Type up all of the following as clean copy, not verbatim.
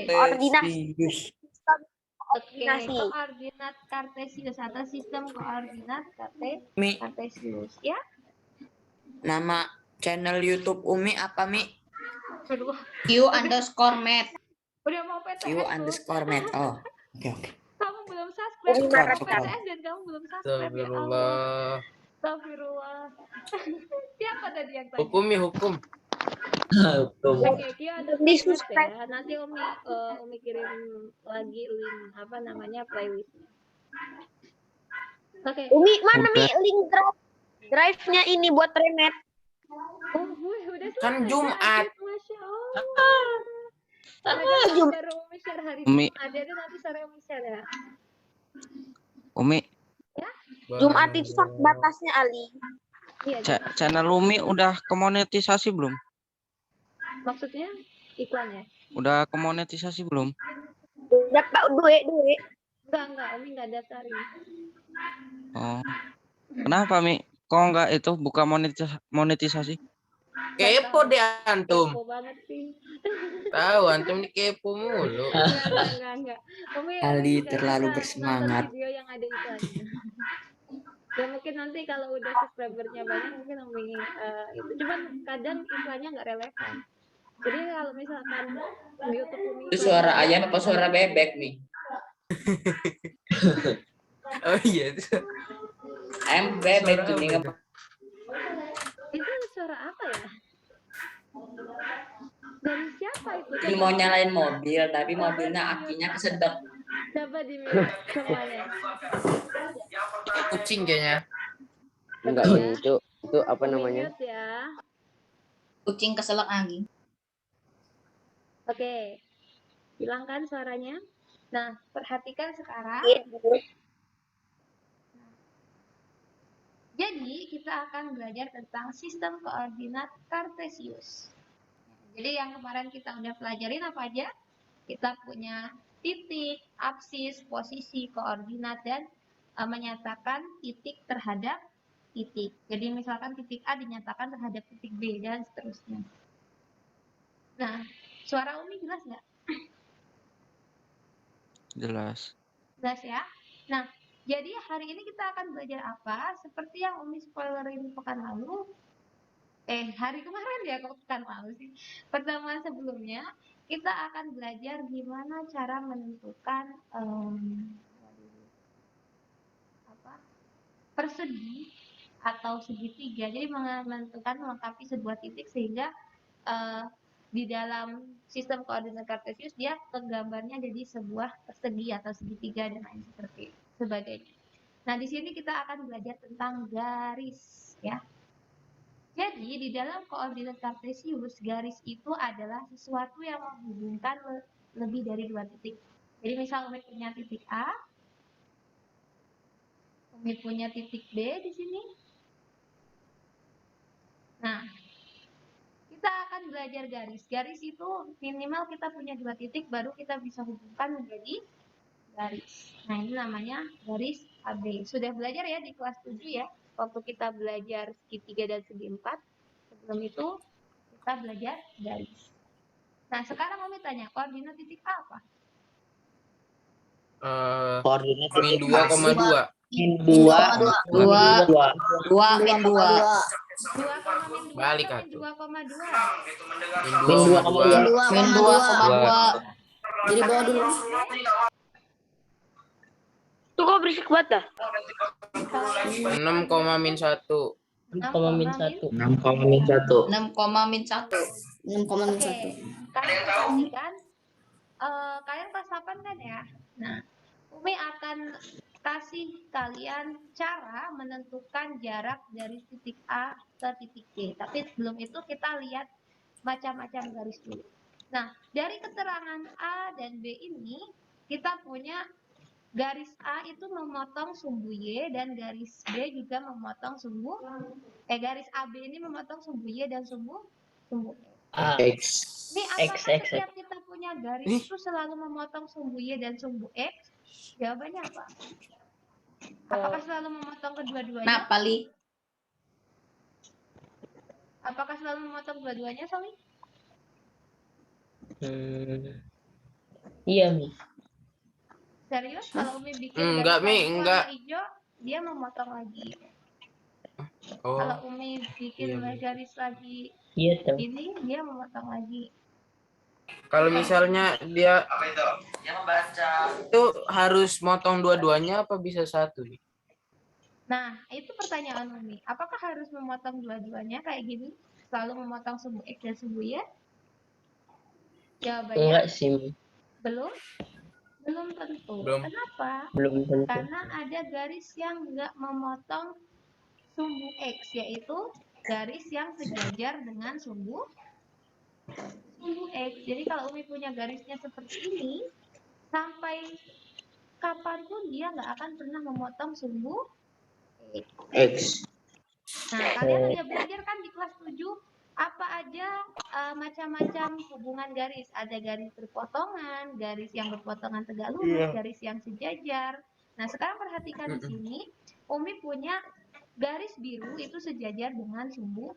Kartesius. Oke, koordinat kartesius atau sistem koordinat kartesius ya. Nama channel YouTube Umi apa, Mi? Aduh, Q_med. udah mau PTS Q_med. Oh, oke. Kamu belum subscribe, kamu PTS dan kamu belum subscribe. Astagfirullah. Astagfirullah. Siapa tadi yang tanya? Hukum. Oke, Q subscribe ya. Nanti Umi kirim lagi link apa namanya playlistnya. Oke. Umi mana Mi link drive-nya ini buat remet? Oh, udah selesai. Kan Jumat. Masya Allah. Umi share hari Jumat. Jadi nanti sore Umi share ya. Umi. Ya? Jumat itu batasnya Ali. Iya, channel Umi udah kemonetisasi belum? Maksudnya iklannya? Udah kemonetisasi belum? Udah Pak duit. Enggak, Umi enggak daftarin. Oh. Kenapa, Mi? Kok enggak itu buka monetisasi? Kepo deh antum. Kepo banget sih. Tahu antum ini kepo mulu. Enggak. Umi Ali nggak terlalu bisa bersemangat. nonton video yang ada iklannya. Ya mungkin nanti kalau udah subscribernya banyak mungkin Umi itu cuman kadang iklannya nggak relevan. Jadi kalau misalkan YouTube Umi Itu suara ayam apa suara bebek, Mi? Oh iya itu. Ayam bebek tuh, Mi. itu suara apa ya? Dari siapa itu? Ini mau nyalain mobil, tapi mobilnya akinya kesedot. Coba di mute semuanya. Kucing kayaknya. Enggak, itu apa namanya? Mute ya. Kucing keselak angin. Oke. Hilangkan suaranya. Nah, perhatikan sekarang. Jadi, kita akan belajar tentang sistem koordinat kartesius. Jadi, yang kemarin kita udah pelajarin apa aja? Kita punya titik, apsis, posisi, koordinat, dan menyatakan titik terhadap titik. Jadi, misalkan titik A dinyatakan terhadap titik B, dan seterusnya. Nah, suara Umi jelas nggak? Jelas. Jelas ya? Nah, jadi hari ini kita akan belajar apa? Seperti yang Umi spoilerin pekan lalu. Hari kemarin ya, kok pekan lalu sih. Pertemuan sebelumnya, kita akan belajar gimana cara menentukan persegi atau segitiga. Jadi menentukan melengkapi sebuah titik sehingga di dalam sistem koordinat kartesius dia penggambarnya jadi sebuah persegi atau segitiga dan lain seperti sebagainya. Nah, di sini kita akan belajar tentang garis ya. Jadi di dalam koordinat kartesius garis itu adalah sesuatu yang menghubungkan lebih dari dua titik. Jadi misal Umi punya titik A, Umi punya titik B di sini. Nah, kita akan belajar garis. Garis itu minimal kita punya dua titik baru kita bisa hubungkan menjadi garis. Nah, ini namanya garis AB. Sudah belajar ya di kelas 7 ya. Waktu kita belajar segitiga dan segi 4. Sebelum itu kita belajar garis. Nah, sekarang Umi tanya, koordinat titik A apa? Koordinat Min 2,2. Min 2. Balik min atuh. 2,2. Min 2,2. Min 2,2. Jadi bawa dulu. Tuh kok berisik banget dah. 6,-1. 6,-1. 6,-1. Oke, kalian perhatikan. Kalian kelas 8 kan ya? Nah, Umi akan kasih kalian cara menentukan jarak dari titik A ke titik B. Tapi sebelum itu kita lihat macam-macam garis dulu. Nah, dari keterangan A dan B ini, kita punya garis A itu memotong sumbu Y dan garis B juga memotong sumbu garis AB ini memotong sumbu Y dan sumbu X. Ini apakah setiap kita punya garis itu selalu memotong sumbu Y dan sumbu X? Jawabannya apa? Apakah selalu memotong kedua-duanya? Kenapa, Li? Apakah selalu memotong dua-duanya, Somi? Iya, Mi. Serius, kalau Umi bikin Enggak, garis Mi, lagi enggak. warna hijau, dia memotong lagi. Oh, Kalau Umi bikin iya, Mi. garis lagi Iya, tuh. ini, dia memotong lagi. Kalau misalnya dia itu harus motong dua-duanya apa bisa satu? Mi? Nah, itu pertanyaan Umi. Apakah harus memotong dua-duanya kayak gini? Selalu memotong sumbu X dan sumbu Y? Jawabannya Enggak sih, Mi. belum. Belum tentu. Belum. Kenapa? Belum tentu. Karena ada garis yang nggak memotong sumbu X, yaitu garis yang sejajar dengan sumbu X. Jadi kalau Umi punya garisnya seperti ini, sampai kapanpun dia nggak akan pernah memotong sumbu X. X. Nah, kalian udah belajar kan di kelas 7 apa aja macam-macam hubungan garis. Ada garis berpotongan, garis yang berpotongan tegak lurus, garis yang sejajar. Nah, sekarang perhatikan di sini, Umi punya garis biru itu sejajar dengan sumbu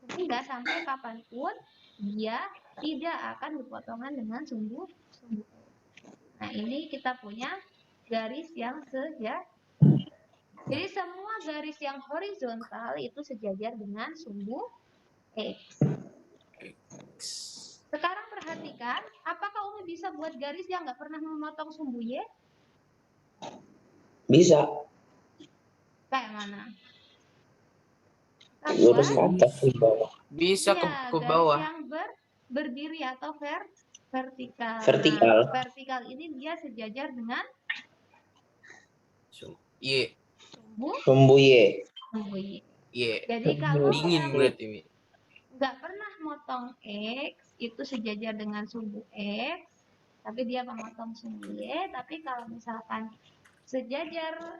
sehingga sampai kapanpun dia tidak akan berpotongan dengan sumbu X. Nah, ini kita punya garis yang sejajar. Jadi semua garis yang horizontal itu sejajar dengan sumbu X. Sekarang perhatikan, apakah Umi bisa buat garis yang nggak pernah memotong sumbu Y? Bisa. Kayak mana? Lurus ke atas ke bawah. Bisa Iya, ke garis bawah. yang berdiri atau vertikal. Vertikal. Nah, vertikal ini dia sejajar dengan Y. Sumbu Y. sumbu Y. Y. Jadi kalau Dingin yang berarti, Mi. nggak pernah motong X itu sejajar dengan sumbu X, tapi dia memotong sumbu Y. Tapi kalau misalkan sejajar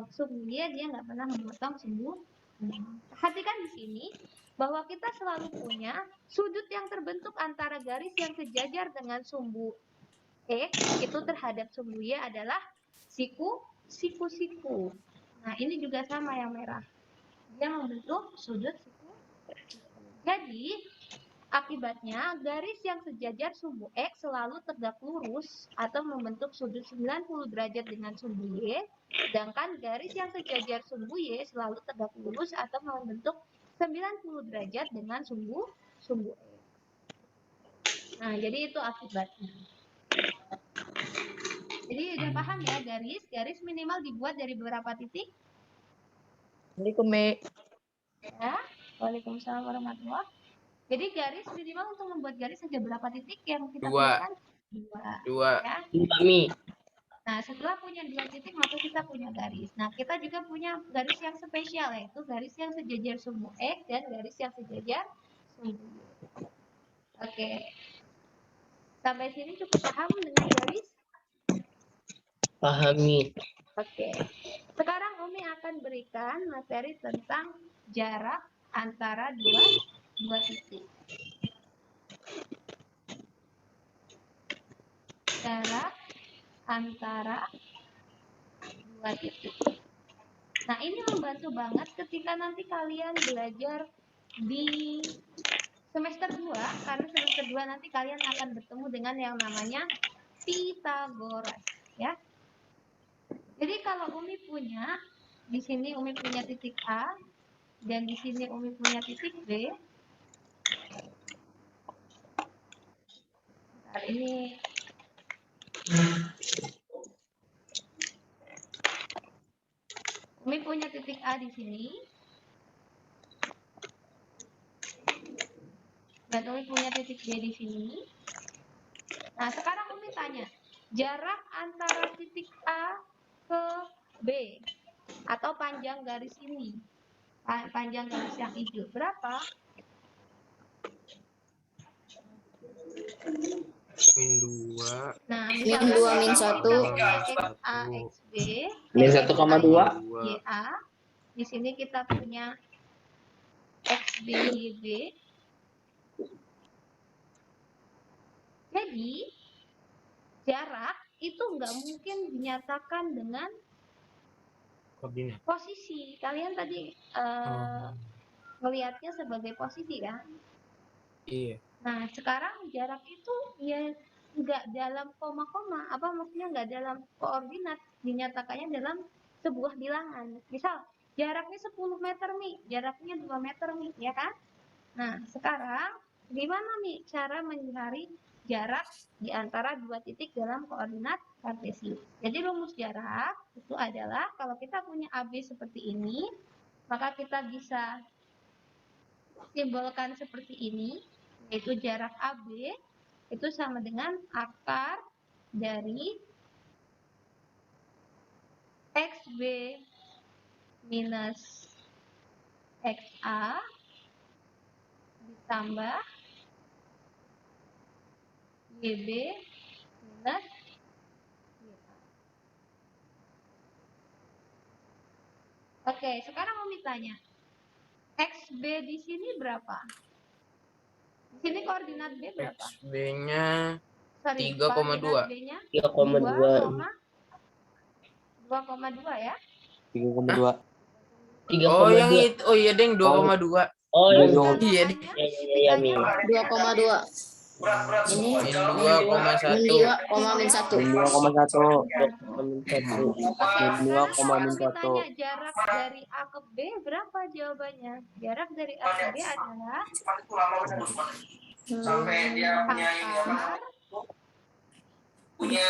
sumbu Y, dia nggak pernah memotong sumbu Y. Perhatikan di sini bahwa kita selalu punya sudut yang terbentuk antara garis yang sejajar dengan sumbu X itu terhadap sumbu Y adalah siku. Nah, ini juga sama yang merah. Dia membentuk sudut siku. Jadi, akibatnya garis yang sejajar sumbu X selalu tegak lurus atau membentuk sudut 90 derajat dengan sumbu Y, sedangkan garis yang sejajar sumbu Y selalu tegak lurus atau membentuk 90 derajat dengan sumbu X. Nah, jadi itu akibatnya. Jadi udah paham ya, garis minimal dibuat dari beberapa titik? Assalamualaikum, Mi. Ya, waalaikumsalam warahmatullahi. Jadi garis minimal untuk membuat garis ada berapa titik yang kita buatkan? Dua. Ya. Dua, Mi. Nah, setelah punya 2 titik, maka kita punya garis. Nah, kita juga punya garis yang spesial, yaitu garis yang sejajar sumbu X dan garis yang sejajar sumbu Y. Oke. Sampai sini cukup paham dengan garis? Pahami. Oke. Sekarang Umi akan berikan materi tentang jarak antara dua titik. Jarak antara dua titik. Nah, ini membantu banget ketika nanti kalian belajar di semester 2, karena semester 2 nanti kalian akan bertemu dengan yang namanya Pythagoras, ya. Jadi kalau Umi punya, di sini Umi punya titik A, dan di sini Umi punya titik B. Nah, ini Umi punya titik A di sini, dan Umi punya titik B di sini. Nah, sekarang Umi tanya, jarak antara titik A ke B atau panjang garis ini, panjang garis yang hijau, berapa? -2. Nah, Min 2, min 1. X A X B, Min 1,2. Y A. Di sini kita punya X B Y B. Jadi jarak itu nggak mungkin dinyatakan dengan Koordinat. posisi. Kalian tadi melihatnya sebagai posisi kan? Iya. Nah, sekarang jarak itu ya nggak dalam koma-koma, apa maksudnya nggak dalam koordinat, dinyatakannya dalam sebuah bilangan. Misal, jaraknya 10 meter nih, jaraknya 2 meter nih, ya kan? Nah, sekarang gimana nih cara mencari jarak di antara dua titik dalam koordinat kartesius? Jadi rumus jarak itu adalah kalau kita punya AB seperti ini, maka kita bisa simbolkan seperti ini, yaitu jarak AB itu sama dengan akar dari XB minus XA ditambah YB minus YA. Oke, sekarang Umi tanya. XB di sini berapa? Di sini koordinat B berapa? XB-nya Sorry, 3,2. koordinat B-nya 3,2. 2,2 ya? 3,2. 3,2. Oh, yang itu. Oh iya, Deng, 2,2. Oh, yang Iya, Deng. ya, Mi. 2,2. Ini Min 2,1. min 2, min 1. Min 2,1. Min 1. Oke, Min sekarang 2,1. Umi tanya jarak dari A ke B berapa jawabannya? Jarak dari A ke B adalah Sampai dia punya ini apa? akar Punya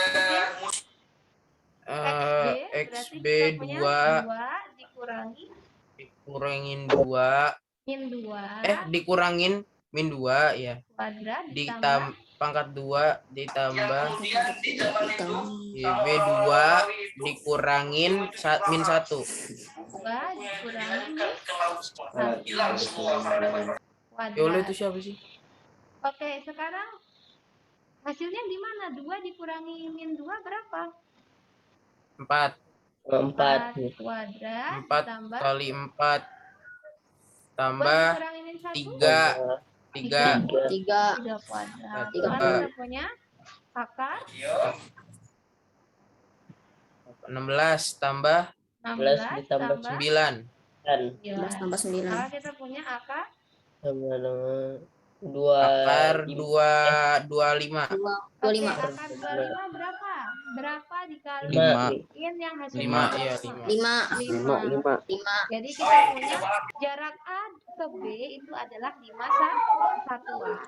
XB, berarti kita punya 2 dikurangi dikurangin 2. min 2 Dikurangin min 2 ya. kuadrat ditambah Ditambah pangkat 2 ditambah kemudian di zaman itu YB 2 dikurangin min 1. 2 dikurangi min hilang semua pada Ya Allah, kuadrat. itu siapa sih? Oke, sekarang hasilnya gimana? 2 dikurangi min 2 berapa? 4. 4. Kuadrat 4 ditambah kali 4 2 tambah dikurangi min 1 3. 3. 3 kuadrat. Tiga. Sekarang kita punya akar 16 tambah 16 ditambah tambah 9. 11 tambah 9. Sekarang kita punya akar Sama dengan 2. Akar 25. Oke, 25. akar 25 berapa? Berapa dikali 5. yang hasilnya 5 berapa? ya, 5. 5. 5. Jadi kita punya jarak A ke B itu adalah 5 satuan.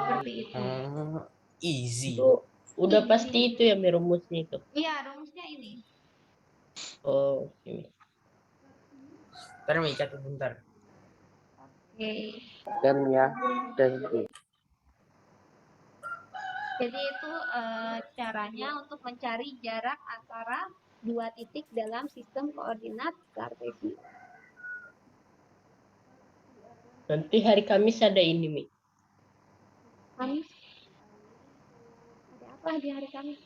Seperti itu. Oh, easy. Itu udah pasti itu ya, Mi, rumusnya itu. Iya, rumusnya ini. Oh, oke. Ntar Mi catat bentar. Oke. Dan ya, dan Jadi itu caranya untuk mencari jarak antara dua titik dalam sistem koordinat kartesius. nanti hari Kamis ada ini, Mi. Kamis. Ada apa di hari Kamis?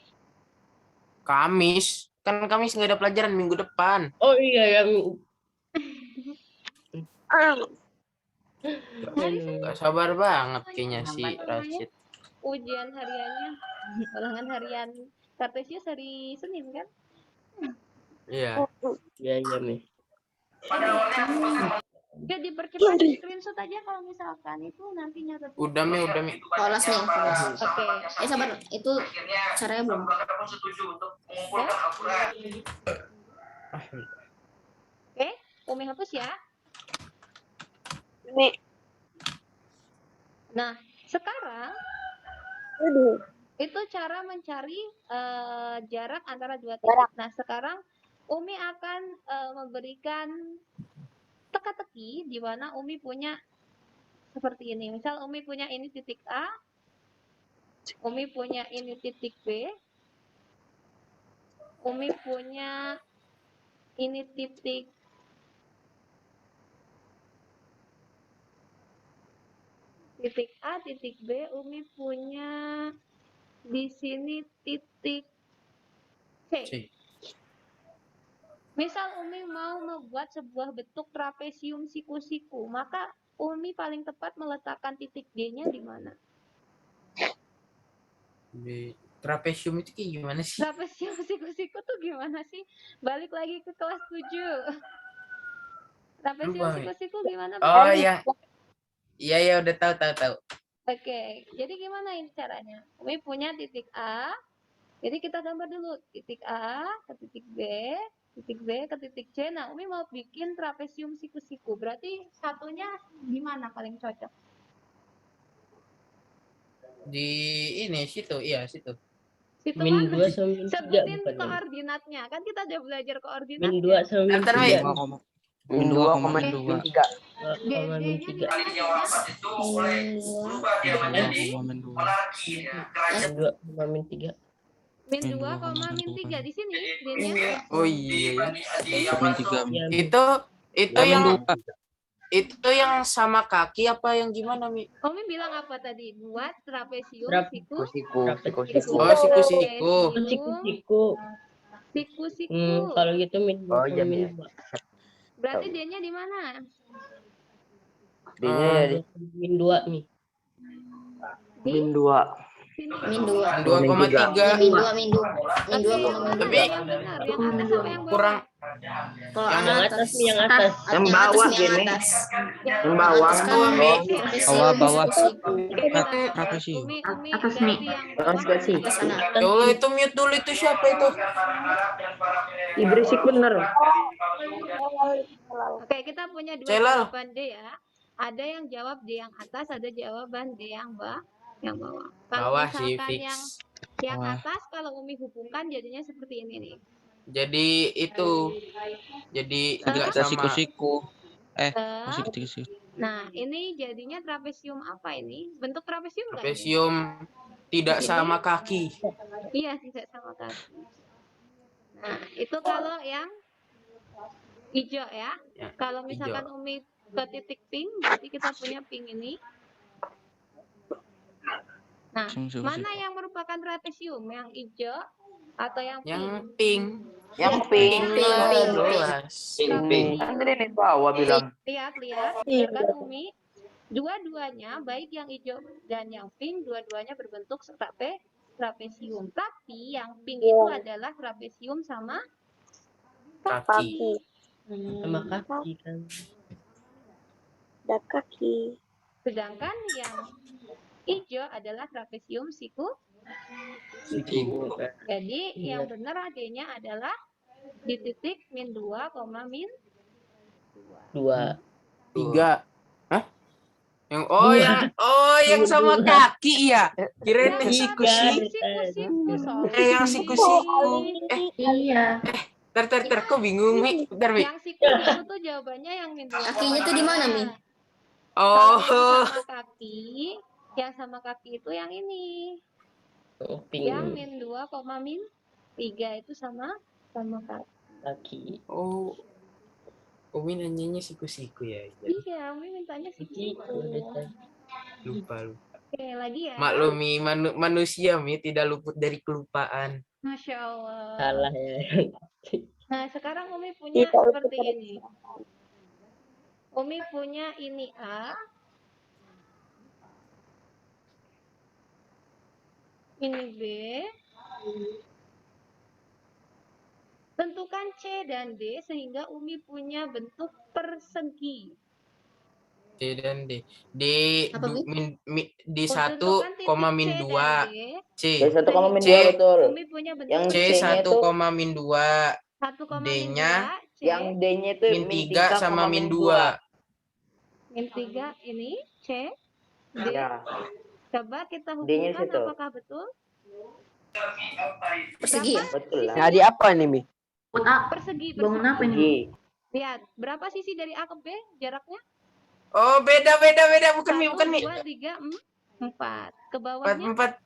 Kamis. Kan Kamis nggak ada pelajaran minggu depan. Oh iya, yang Gak sabar banget kayaknya si Rashid. Ujian hariannya, ulangan harian kartesius hari Senin kan? Iya. ya, Mi. Oke, dipercepat di screenshot aja kalau misalkan itu nantinya tetap. Udah Mi. Polos nih, polos. Oke. Sabar, itu caranya belum. setuju untuk mengumpulkan Al-Quran. Oke, Umi hapus ya. Nah, sekarang itu cara mencari jarak antara dua titik. Nah, sekarang Umi akan memberikan teka-teki di mana Umi punya seperti ini. Misal Umi punya ini titik A, Umi punya ini titik B, Umi punya ini titik A, titik B, Umi punya di sini titik C. Misal Umi mau membuat sebuah bentuk trapesium siku-siku, maka Umi paling tepat meletakkan titik D-nya di mana? Trapesium itu kayak gimana sih? Trapesium siku-siku tuh gimana sih? Balik lagi ke kelas 7. Trapesium Lupa, Mi. siku-siku gimana? Oh ya. Iya udah tahu. Oke, jadi gimana ini caranya? Umi punya titik A, jadi kita gambar dulu titik A ke titik B ke titik C. Nah, Umi mau bikin trapesium siku-siku. Berarti satunya di mana paling cocok? Di ini situ, iya situ. Situ Min mana? 2 sama min 3 Sebutin bukan min. koordinatnya. Kan kita udah belajar Min koordinatnya. 2 sama min Ntar, 3. Min 2, min 2. 2, D-nya min di 3. mana D-nya? Min 2. Min 2 sama min 3. Min 2, min 3 di sini D-nya. Oh iya. Min 3. Ya, Itu yang sama kaki apa yang gimana, Mi? Umi bilang apa tadi? Buat trapesium Trap- siku. Siku. Oh, siku-siku. siku-siku. Siku-siku. Kalau gitu min 2 Oh, sama iya, min iya. 2. Berarti D-nya di mana? D-nya ya di Min 2 nih. Di min 2. sini. Min 2. 2,3. Min 2, min 2. Min 2, min 2. Tapi Yang benar, yang atas apa yang bawah? kurang Kalau Yang anak atas nih, yang atas. Yang atas bawah nih, yang gini. atas. Yang bawah. Atas kan Bawah, Mi. trapesium Bawah. siku-siku. Trapesium. Umi ganti yang bawah. Atas sana. Dulu itu mute dulu, itu siapa itu? Berisik bener. Oke, kita punya dua Celal. jawaban D ya. Ada yang jawab D yang atas, ada jawaban D yang bawah. Kalau Bawah sih misalkan fix. yang Bawah. atas, kalau Umi hubungkan jadinya seperti ini nih. Jadi itu. Jadi enggak Ada sama. siku-siku. Eh, Siku-siku. Nah, ini jadinya trapesium apa ini? Bentuk trapesium nggak ini? Trapesium tidak sama kaki. Iya, tidak sama kaki. Nah, itu kalau yang hijau ya. Ya, Kalau misalkan Umi ke titik pink, berarti kita punya pink ini. Nah, mana yang merupakan trapesium? Yang hijau atau yang pink? Yang pink. Yang pink. Jelas. Pink. Kan tadi nih bawah bilang. Lihat, ya kan Umi? Dua-duanya, baik yang hijau dan yang pink, dua-duanya berbentuk trapesium. Tapi yang pink itu adalah trapesium sama Kaki. Sama kaki kan. sedangkan yang hijau adalah trapesium siku. Siku. Jadi yang benar AD-nya adalah di titik min 2, min 2. 3. Hah? Yang sama kaki ya. Kirain yang siku-siku. Yang siku-siku. Iya. Ter kok bingung, Mi? Bentar, Mi. Yang siku-siku tuh jawabannya yang min 2. Kakinya tuh di mana, Mi? Oh. Yang sama kaki itu yang ini. Oh, Yang pink min 2, min 3 itu sama kaki. kaki. Oh. Umi nanyanya siku-siku ya. Iya, Umi mintanya Siku siku. udah tadi. Lupa. Oke, lagi ya. Maklumi manusia, Mi, tidak luput dari kelupaan. Masya Allah. Salah ya. Nah, sekarang Umi punya seperti ini. Umi punya ini A. Ini B. Tentukan C dan D sehingga Umi punya bentuk persegi. C dan D. Apa, Mi? Di Tentukan 1, titik min C 2. dan D, C. Dari 1, min C. 2 betul. Umi punya bentuk Yang C C-nya 1, itu min 2. 1, D-nya C, yang D-nya itu Min 3 sama min 2. min 3 ini C, D. Ya. Coba kita D-nya hubungkan situ. apakah betul? Persegi ya? Betul lah. Jadi apa ini, Mi? Persegi. Persegi. Lihat, berapa sisi dari A ke B jaraknya? Oh, beda. Bukan, Mi. 1, 2, 3, 4. Ke 4, bawahnya? 4.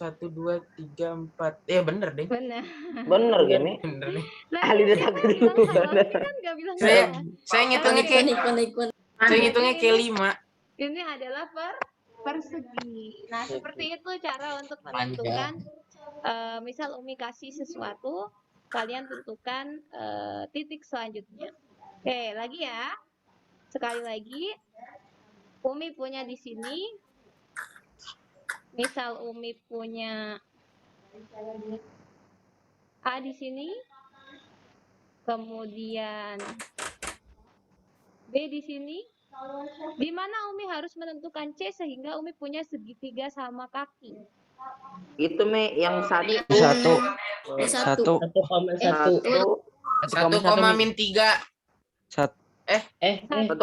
1, 2, 3, 4. Ya bener deh. Benar. Bener gini. Bener deh. Nah, Ahli ini detak kan bilang salah, ini kan nggak bilang salah. Saya ngitungnya kayak saya ngitungnya kayak 5. Ini adalah persegi. Nah, seperti itu cara untuk menentukan. Misal Umi kasih sesuatu, kalian tentukan titik selanjutnya. Oke, lagi ya. Sekali lagi, Umi punya di sini. Misal Umi punya A di sini, kemudian B di sini, Di mana Umi harus menentukan C sehingga Umi punya segitiga sama kaki? Itu Mi yang satu. Satu. Oh, Satu. 1,1. Satu. 1,3. Satu. Eh, 1,0.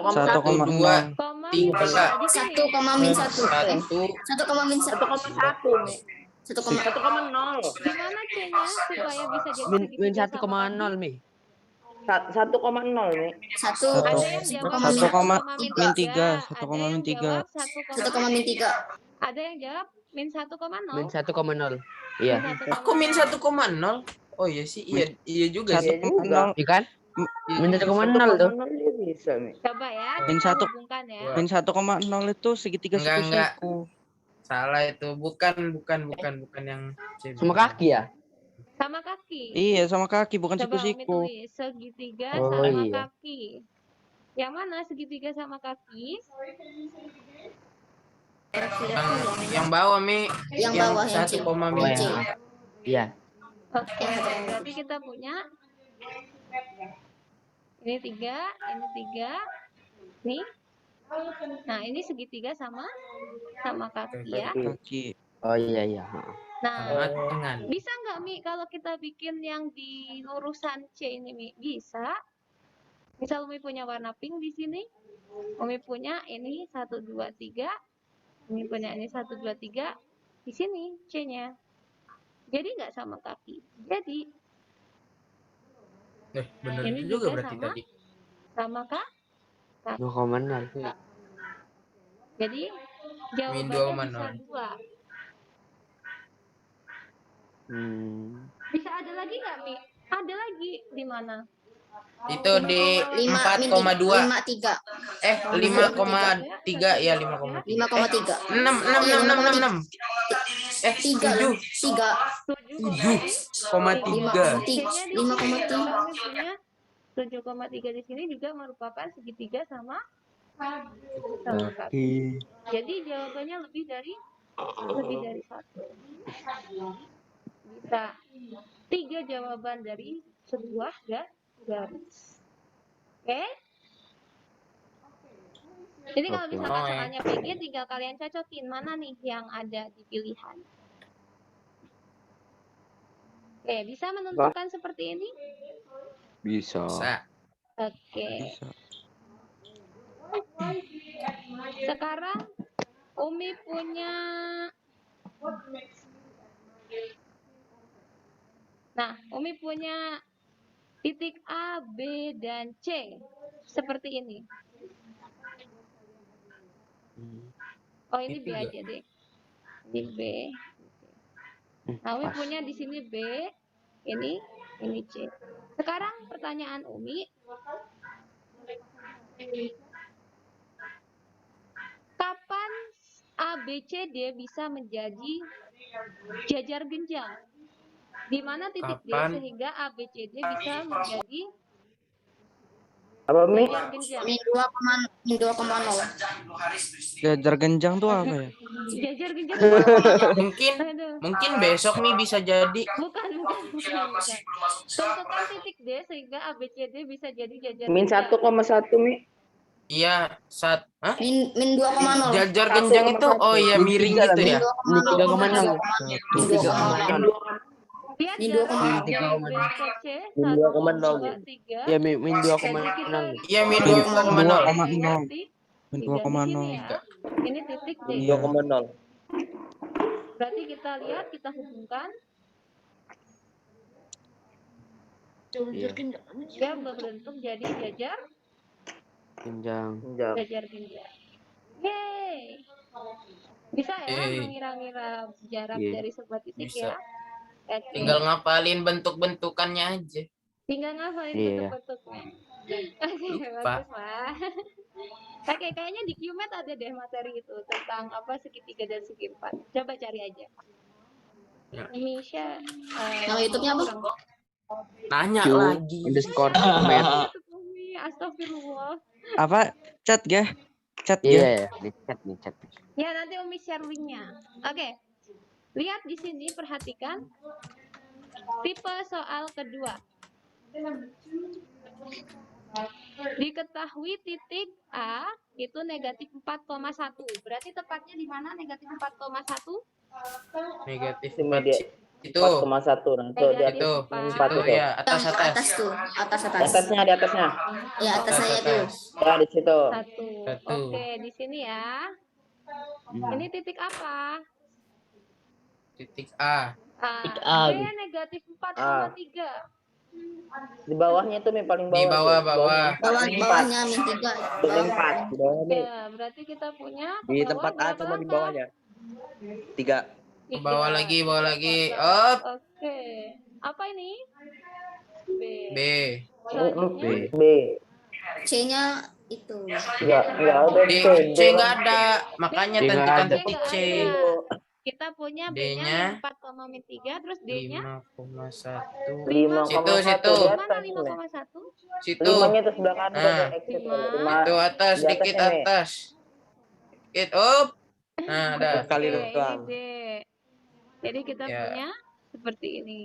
Koma Tiga. di sini. 1,-1. 1. 1,-1. 1,0. Di mana C-nya supaya bisa jadi Min segitiga sama 1,0 kaki? Mi. 1,0 Mi. Satu. Ada yang jawab 1,-3. 1,3. Ada yang 1,-3. jawab 1,-3. Ada yang jawab min 1,0. Min 1,0. Min Iya. 1,0. Aku min 1,0. Oh iya sih, iya juga sih. 1,0. Iya kan? Iya Min juga. 1,0 tuh. 1,0 dia bisa Mi. Coba ya, Min kita satu. hubungkan ya. Min 1,0 itu segitiga Enggak. siku-siku. Salah itu. Bukan yang C. Sama kaki ya? Sama kaki. Iya, sama kaki bukan Coba Umi siku-siku. tulis segitiga Oh, sama iya. kaki. Yang mana segitiga sama kaki? Yang bawah Mi. Yang bawah, yang C. 1, min Oh, C. yang Iya. Oke, berarti kita punya ini 3, ini 3, nih. Nah, ini segitiga sama kaki ya. Kaki. Oh iya. Nah, Sama tangan. bisa nggak Mi kalau kita bikin yang di lurusan C ini Mi? Bisa. Misal Umi punya warna pink di sini. Umi punya ini 1, 2, 3. Umi punya ini 1, 2, 3. Di sini C-nya. Jadi nggak sama kaki. Jadi Bener Ini juga juga berarti sama. tadi. sama kak. 2,0. Jadi jawabannya 2,0. bisa 2. Bisa ada lagi nggak Mi? Ada lagi di mana? Itu di 4,2. 5,3. 5,3 ya 5,3. 5,3. 6. 7. 3. 7,3. 5,3. 7,3 di sini juga merupakan segitiga sama kaki. Jadi jawabannya lebih dari 1. Bisa 3 jawaban dari sebuah garis. Oke? Jadi kalau misalkan soalnya PG tinggal kalian cocokin mana nih yang ada di pilihan. Oke, bisa menentukan seperti ini? Bisa. Oke. Bisa. Sekarang Umi punya Umi punya titik A, B, dan C seperti ini. Oh, ini B aja deh. Ini B. Nah, Umi punya di sini B, ini C. Sekarang pertanyaan Umi, kapan A, B, C, D bisa menjadi jajar genjang? Di mana titik Kapan? D sehingga A, B, C, D bisa menjadi Apa Mi? jajar genjang? Min 2,0. Jajar genjang tuh apa ya? Jajar genjang. Aduh. Mungkin besok nih bisa jadi. Bukan. Tentukan titik D sehingga A, B, C, D bisa jadi jajar Min genjang. 1,1 Mi. Iya, Min 2,0. jajar genjang itu, oh iya miring gitu ya. 3,0. Lihat Min jarak 2,0. dari B ke C, Min 1, 2,0. 2, 3. Ya min 2,0. Iya min 2,0. Titik Min 3 di sini 2,0. ya. Ini titik D. Iya. 2,0. Berarti kita lihat, kita hubungkan. Dia berbentuk jadi jajar Genjang. genjang. Yeay. Bisa ya mengira-ngira jarak Iya. dari sebuah titik Bisa. ya. Oke. Tinggal ngapalin bentuk-bentukannya aja. Tinggal ngafalin Iya. bentuk-bentuknya. Oke, Lupa. bagus lah. Oke, kayaknya di QMAT ada deh materi itu tentang apa segitiga dan segi empat. Coba cari aja. Ya. Misha, Nama YouTube-nya apa? Nanya Q lagi. underscore men. Astagfirullah. Apa? Chat ya? Chat Iya, ya? di chat. Ya, nanti Umi share linknya. Oke. Lihat di sini, perhatikan. Tipe soal kedua. Diketahui titik A itu negatif 4,1. Berarti tepatnya di mana negatif 4,1? Negatif Ini 4 dia itu. 4,1. Nah, itu dia. Negatif Itu. 4. Itu ya, atas Yang atas. atas tuh, atas Di atas. atasnya, di atasnya. Ya atasnya Atas itu. atas. Ya, di situ. 1. Satu. Oke, di sini ya. Ini titik apa? Titik A. Titik A. A. B negatif 4,3. Di bawahnya itu Mi, paling Di bawah. bawah. Tuh. Bawahnya 4. Bawahnya min 3. Bawahnya 4. Di bawah Mi. Ya, berarti kita punya ke Di bawah tempat A berapa coba di langkah? bawahnya. 3. Ke bawah lagi, bawah lagi. Up. Oke. Apa ini? B. B. Selanjutnya B. C-nya itu. Enggak ada D, C. C nggak ada. Makanya D nggak tentukan ada. titik C. kita punya D-nya B-nya 4,3, terus D-nya 5,1. 5,1 Situ. di mana atas. 5,1? Situ. 5-nya itu sebelah kanan. Nah. X itu. 5. Itu atas, Di dikit atasnya, Mi. atas. Dikit up. Nah, ada. Kali Oke, doang. ini D. Jadi kita Ya. punya seperti ini.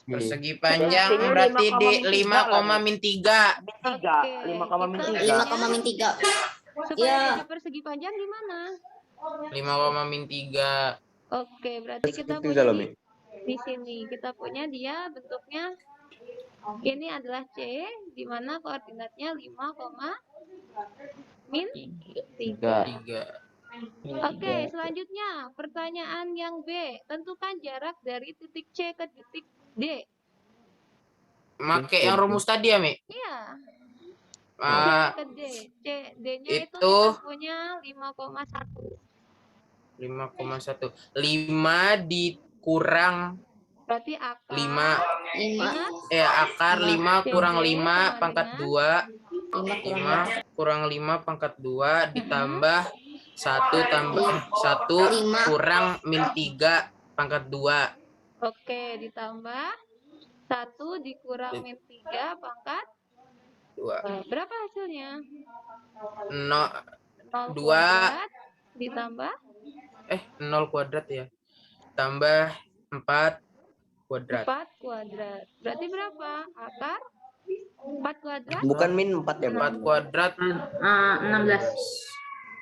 Persegi panjang C-nya berarti di 5,3. 5,3. 3. 5,3. 5, min 3. Supaya Ya. jadi persegi panjang gimana? 5,3. Oke, berarti kita Persegi punya loh, Mi. di sini. Kita punya dia bentuknya ini adalah C, di mana koordinatnya 5, min 3. 3. Oke, selanjutnya pertanyaan yang B. Tentukan jarak dari titik C ke titik D. Make yang rumus tadi ya, Mi? Iya, Ah, C ke D. D-nya itu itu kita punya 5,1. 5,1. 5 dikurang Berarti akar 5. 5. Akar 5 kurang C 5 sama pangkat dengan 2. 5 5 kurang 5 pangkat 2 ditambah 1 tambah 1 5. kurang min 3 pangkat 2. Oke, ditambah 1 dikurang min 3 pangkat 2. berapa hasilnya? 0 0 2 kuadrat ditambah 0 kuadrat ya. Tambah 4 kuadrat. 4 kuadrat. Berarti berapa? Akar 4 kuadrat? Bukan min 4 ya, Pak. 4 kuadrat 16.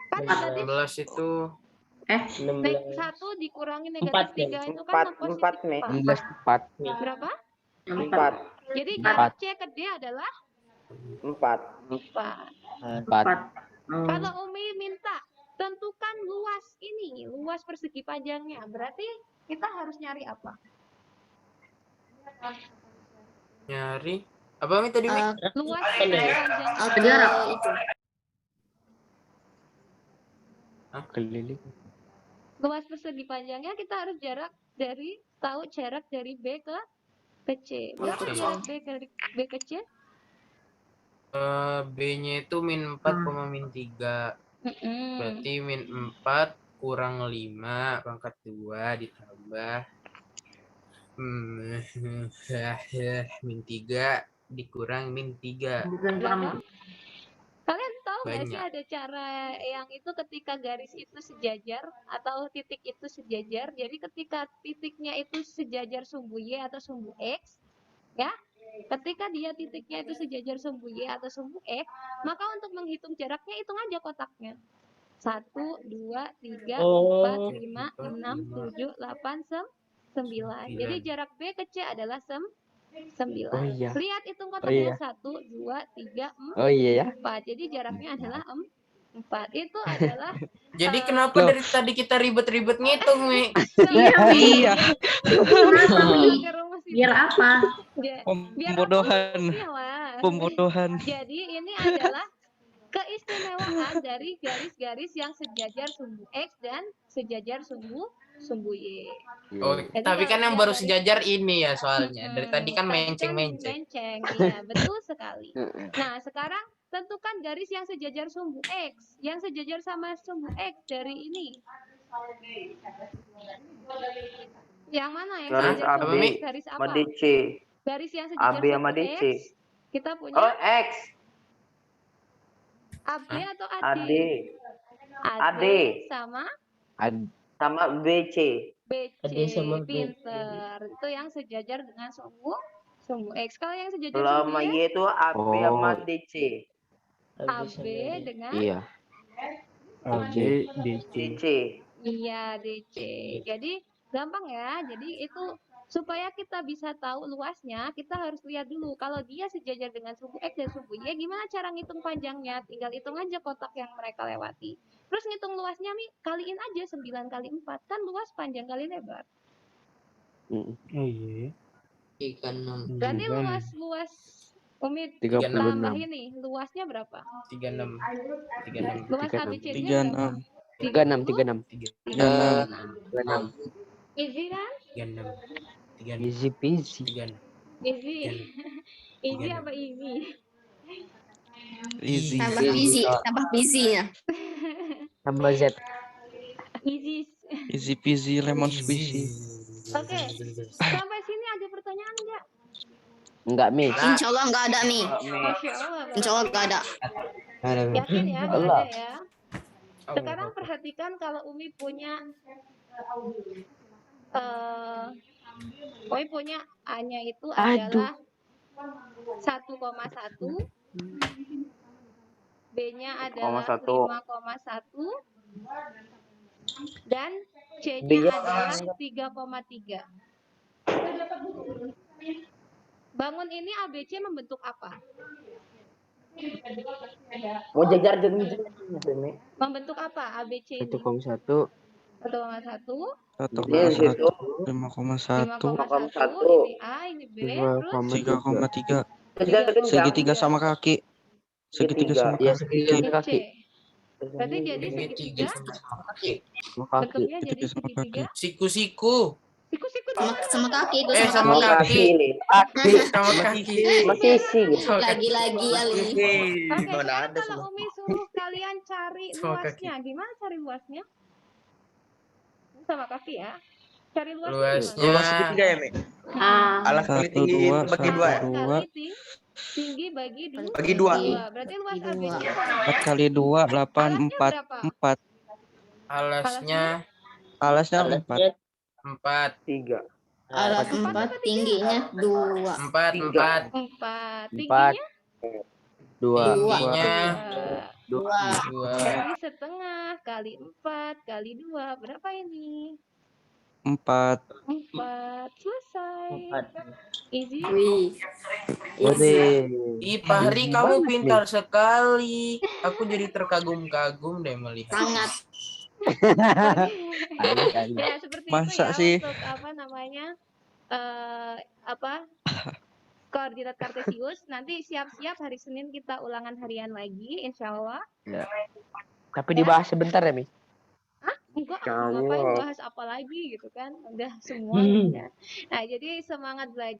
Kan negatif 16 itu 1 dikurangi negatif 4, 3 itu kan 4, positif 4, Mi. 16 4. Berapa? 4. Jadi Empat. jarak C ke D adalah 4. 4. 4. Kalau Umi minta tentukan luas ini, luas persegi panjangnya. Berarti kita harus nyari apa? nyari apa Mi tadi, Mi? Luas persegi panjangnya. Jarak itu. Keliling. Luas persegi panjangnya kita harus tahu jarak dari B ke C. Berapa Oke. jarak B ke C? B-nya itu min 4, min 3. Berarti min 4 kurang 5 pangkat 2 ditambah min 3 dikurang min 3. Berapa? Kalian tahu nggak sih Banyak. ada cara yang itu ketika garis itu sejajar atau titik itu sejajar. Jadi ketika titiknya itu sejajar sumbu Y atau sumbu X, ya. Ketika dia titiknya itu sejajar sumbu Y atau sumbu X, maka untuk menghitung jaraknya hitung aja kotaknya. 1, 2, 3, 4, 5, 6, 7, 8, 9. Jadi jarak B ke C adalah 9. Oh iya. Lihat hitung Oh kotaknya iya. 1, 2, 3, 4. Oh iya ya. 4. Jadi jaraknya adalah 4. Itu adalah Jadi kenapa Loh. dari tadi kita ribet-ribet ngitung, Mi? Iya. Biar apa? Pembodohan. Pembodohan. Jadi ini adalah keistimewaan dari garis-garis yang sejajar sumbu X dan sejajar sumbu Y. Oh, Jadi tapi kan kalau yang dia baru garis- sejajar ini ya soalnya. Dari tadi kan tadi menceng-menceng. menceng, iya, betul sekali. Nah, sekarang tentukan garis yang sejajar sumbu X, yang sejajar sama sumbu X dari ini. Yang mana yang Garis sejajar sumbu AB X? Garis apa? sama DC. Garis yang sejajar AB sama sumbu DC. X. Kita punya Oh, X. AB atau AD? AD. AD AD. sama Sama BC. BC. AD sama BC. Pinter. Itu yang sejajar dengan sumbu X. Kalau yang sejajar Kalau sumbu sama Y, Y itu AB Oh. sama DC. AB dengan Iya. AJ, DC. DC. iya DC. Jadi gampang ya. Jadi itu supaya kita bisa tahu luasnya, kita harus lihat dulu kalau dia sejajar dengan suku X dan suku Y, gimana cara ngitung panjangnya? Tinggal hitung aja kotak yang mereka lewati. Terus ngitung luasnya Mi, kaliin aja 9 kali 4. Kan luas panjang kali lebar. Oh iya. 36. Berarti Juga nih. luas Umi 36. tambahin nih, luasnya berapa? 36. Luas 36. ABC-nya berapa? 36. 36. Easy kan? 36. Easy peasy. 36. Easy. Easy 36. apa easy? Easy. Tambah busy ya. Tambah Z. Easy. Easy peasy lemon squishy. Oke. Sampai sini ada pertanyaan enggak? Enggak, Mi. Insya Allah nggak ada Mi. Masya Allah. Insya Allah nggak ada. Yakin ya, nggak Allah. ada ya. Sekarang perhatikan kalau Umi punya Umi punya A-nya itu adalah 1,1, B-nya adalah 5,1, dan C-nya adalah 3,3. Bangun ini ABC membentuk apa? Mau jajar dengan ini. Membentuk apa ABC ini? 1,1. 1,1, 1,1. 5,1. 5,1, ini A, ini B, terus 3,3. Jajar kencang. Segitiga sama kaki. Segitiga sama Iya, kaki. segitiga. ini kaki. C. Berarti jadi segitiga, Sama kaki. bentuknya jadi Segitiga sama kaki. segitiga. Siku-siku. Siku-siku Sama kaki itu Eh, sama sama kaki. Kaki ini. Sama kaki. Masih isi. Lagi-lagi Ali. Oke, Mana sekarang ada kalau Umi suruh kalian cari Sama kaki. luasnya, gimana cari luasnya? Sama kaki ya. Cari luasnya. Luasnya. Luas segitiga ya, Mi? Alas kali 1, tinggi 2, bagi 2 ya? 1, 2. Kali tinggi bagi Bagi 2. Berarti luas ABC 4 kali 2, 8, 4. berapa? 4. Alasnya Alasnya 4. 4. 3. Alas 4, tingginya 2. 4. 4. 4. 4. Tingginya 2. Tingginya 2. 2. kali setengah kali 4 kali 2 berapa ini? 4. 4. Selesai. Easy. Wih. Ih, Fahri, kamu pintar sekali. Aku jadi terkagum-kagum deh melihat. Sangat. Ya seperti Masa itu ya sih? untuk apa namanya koordinat kartesius. Nanti siap-siap hari Senin kita ulangan harian lagi, insya Allah. Tapi dibahas sebentar ya, Mi? Enggak, Kamu. ngapain bahas apa lagi gitu kan? Udah semua. Nah, jadi semangat belajar.